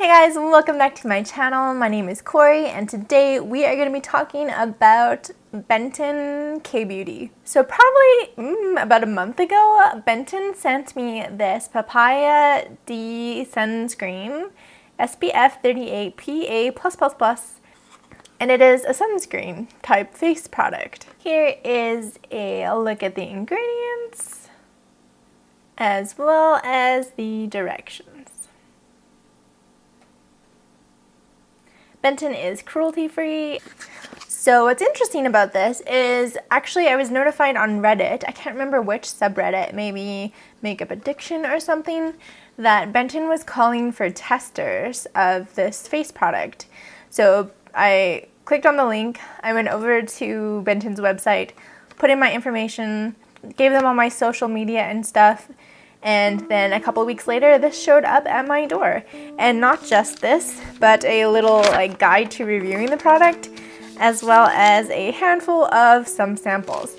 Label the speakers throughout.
Speaker 1: Hey guys, welcome back to my channel. My name is Corey and today we are going to be talking about Benton K-Beauty. So probably about a month ago, Benton sent me this Papaya-D sunscreen, SPF 38 PA+++, and it is a sunscreen type face product. Here is a look at the ingredients as well as the directions. Benton is cruelty-free. So what's interesting about this is actually I was notified on Reddit, I can't remember which subreddit, maybe Makeup Addiction or something, that Benton was calling for testers of this face product. So I clicked on the link, I went over to Benton's website, put in my information, gave them all my social media and stuff, and then a couple weeks later this showed up at my door. And not just this, but a little guide to reviewing the product, as well as a handful of some samples.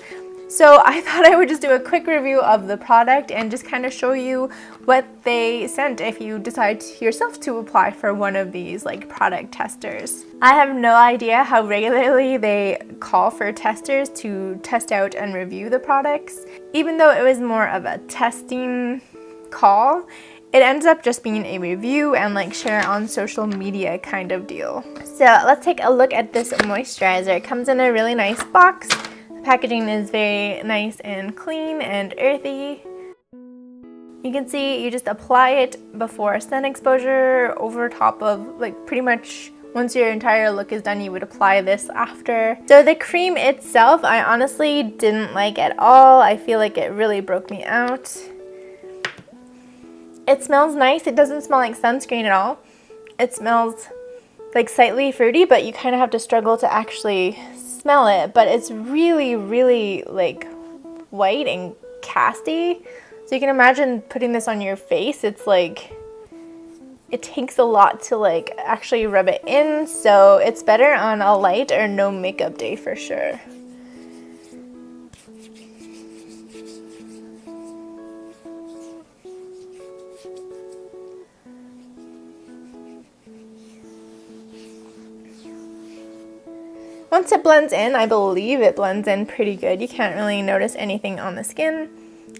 Speaker 1: So I thought I would just do a quick review of the product and just kind of show you what they sent if you decide yourself to apply for one of these product testers. I have no idea how regularly they call for testers to test out and review the products. Even though it was more of a testing call, it ends up just being a review and share on social media kind of deal. So let's take a look at this moisturizer. It comes in a really nice box. Packaging is very nice and clean and earthy. You can see you just apply it before sun exposure over top of pretty much once your entire look is done, you would apply this after. So the cream itself, I honestly didn't like at all. I feel like it really broke me out. It smells nice. It doesn't smell like sunscreen at all. It smells slightly fruity, but you kind of have to struggle to actually smell it, but it's really white and casty, so you can imagine putting this on your face. It's it takes a lot to actually rub it in, so it's better on a light or no makeup day for sure. Once it blends in, I believe it blends in pretty good. You can't really notice anything on the skin.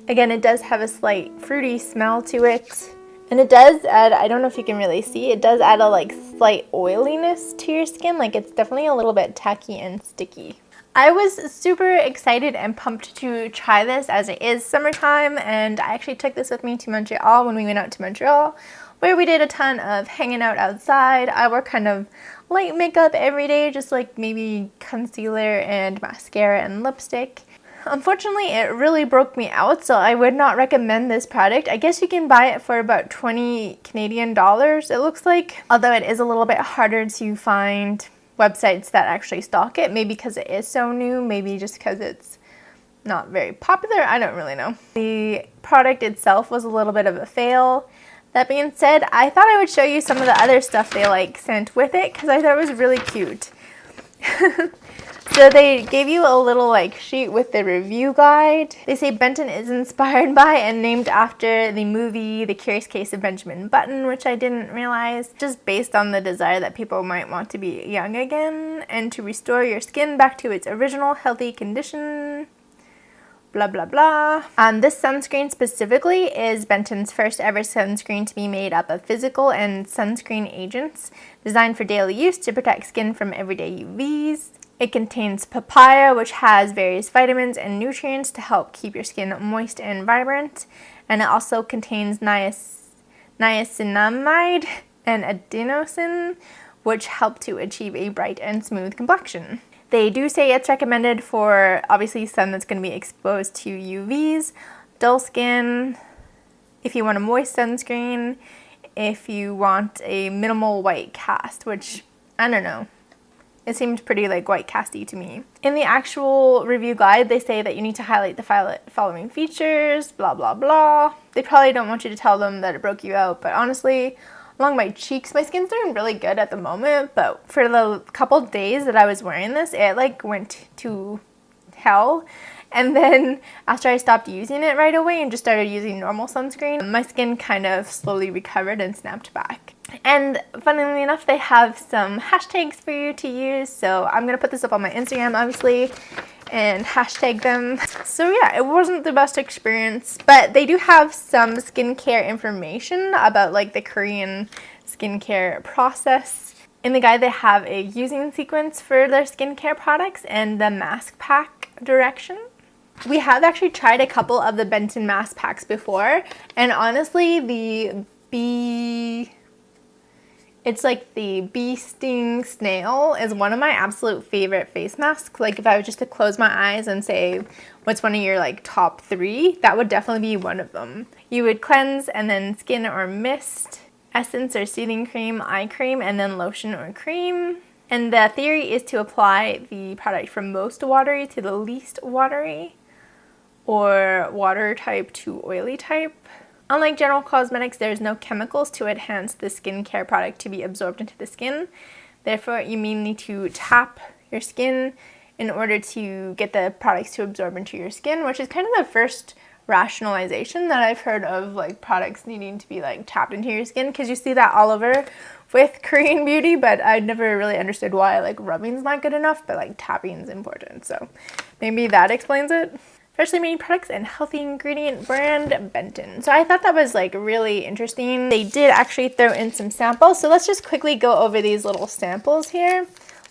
Speaker 1: Again, it does have a slight fruity smell to it. And it does add, I don't know if you can really see, it does add a slight oiliness to your skin. It's definitely a little bit tacky and sticky. I was super excited and pumped to try this as it is summertime, and I actually took this with me to Montreal when we went out to Montreal, where we did a ton of hanging out outside. I wore kind of light makeup every day, just maybe concealer and mascara and lipstick. Unfortunately, it really broke me out, so I would not recommend this product. I guess you can buy it for about 20 Canadian dollars, it looks like, although it is a little bit harder to find websites that actually stock it, maybe because it is so new, maybe just because it's not very popular, I don't really know. The product itself was a little bit of a fail. That being said, I thought I would show you some of the other stuff they sent with it because I thought it was really cute. So they gave you a little sheet with the review guide. They say Benton is inspired by and named after the movie The Curious Case of Benjamin Button, which I didn't realize, just based on the desire that people might want to be young again and to restore your skin back to its original healthy condition. Blah blah blah. This sunscreen specifically is Benton's first ever sunscreen to be made up of physical and sunscreen agents designed for daily use to protect skin from everyday UVs. It contains papaya, which has various vitamins and nutrients to help keep your skin moist and vibrant, and it also contains niacinamide and adenosine, which help to achieve a bright and smooth complexion. They do say it's recommended for obviously sun that's going to be exposed to UVs, dull skin, if you want a moist sunscreen, if you want a minimal white cast, which I don't know. It seemed pretty white casty to me. In the actual review guide, they say that you need to highlight the following features, blah blah blah. They probably don't want you to tell them that it broke you out, but honestly, along my cheeks, my skin's doing really good at the moment, but for the couple days that I was wearing this, it went to hell. And then after I stopped using it right away and just started using normal sunscreen, my skin kind of slowly recovered and snapped back. And funnily enough, they have some hashtags for you to use. So I'm going to put this up on my Instagram, obviously, and hashtag them. So yeah, it wasn't the best experience, but they do have some skincare information about like the Korean skincare process. In the guide, they have a using sequence for their skincare products and the mask pack direction. We have actually tried a couple of the Benton mask packs before, and honestly, it's like the bee sting snail is one of my absolute favorite face masks. Like if I was just to close my eyes and say, what's one of your like top 3, that would definitely be one of them. You would cleanse and then skin or mist, essence or soothing cream, eye cream, and then lotion or cream. And the theory is to apply the product from most watery to the least watery, or water type to oily type. Unlike general cosmetics, there's no chemicals to enhance the skincare product to be absorbed into the skin. Therefore, you may need to tap your skin in order to get the products to absorb into your skin, which is kind of the first rationalization that I've heard of like products needing to be like tapped into your skin, because you see that all over with Korean beauty, but I never really understood why like rubbing's not good enough, but like tapping's important. So maybe that explains it. Freshly made products and healthy ingredient brand Benton. So I thought that was like really interesting. They did actually throw in some samples. So let's just quickly go over these little samples here.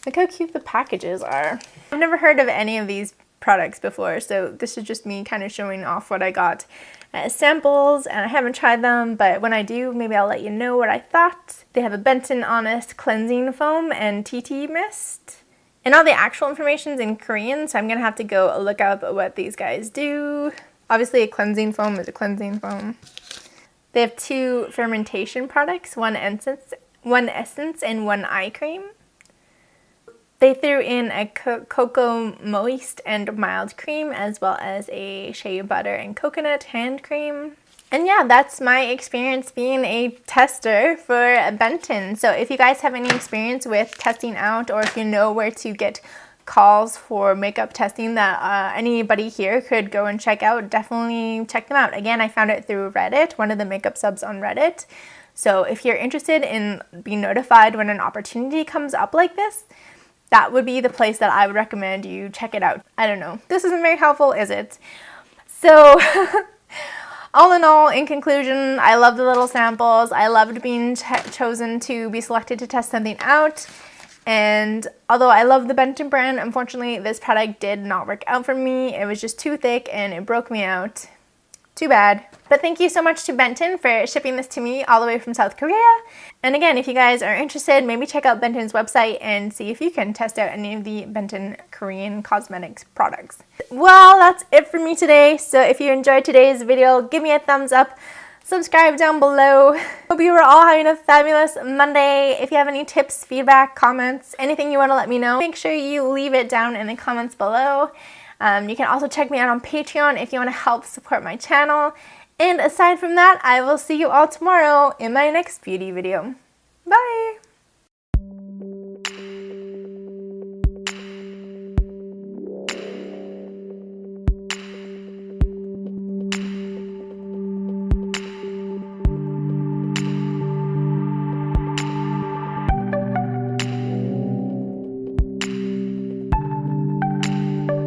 Speaker 1: Look how cute the packages are. I've never heard of any of these products before, so this is just me kind of showing off what I got as samples, and I haven't tried them, but when I do, maybe I'll let you know what I thought. They have a Benton Honest Cleansing Foam and TT Mist. And all the actual information is in Korean, so I'm going to have to go look up what these guys do. Obviously, a cleansing foam is a cleansing foam. They have 2 fermentation products, one essence and one eye cream. They threw in a cocoa moist and mild cream, as well as a shea butter and coconut hand cream. And yeah, that's my experience being a tester for Benton. So if you guys have any experience with testing out, or if you know where to get calls for makeup testing that anybody here could go and check out, definitely check them out. Again, I found it through Reddit, one of the makeup subs on Reddit. So if you're interested in being notified when an opportunity comes up like this, that would be the place that I would recommend you check it out. I don't know. This isn't very helpful, is it? So all in all, in conclusion, I love the little samples. I loved being chosen to be selected to test something out. And although I love the Benton brand, unfortunately, this product did not work out for me. It was just too thick and it broke me out. Too bad. But thank you so much to Benton for shipping this to me all the way from South Korea. And again, if you guys are interested, maybe check out Benton's website and see if you can test out any of the Benton Korean cosmetics products. Well, that's it for me today. So if you enjoyed today's video, give me a thumbs up. Subscribe down below. Hope you are all having a fabulous Monday. If you have any tips, feedback, comments, anything you want to let me know, make sure you leave it down in the comments below. You can also check me out on Patreon if you want to help support my channel. And aside from that, I will see you all tomorrow in my next beauty video. Bye!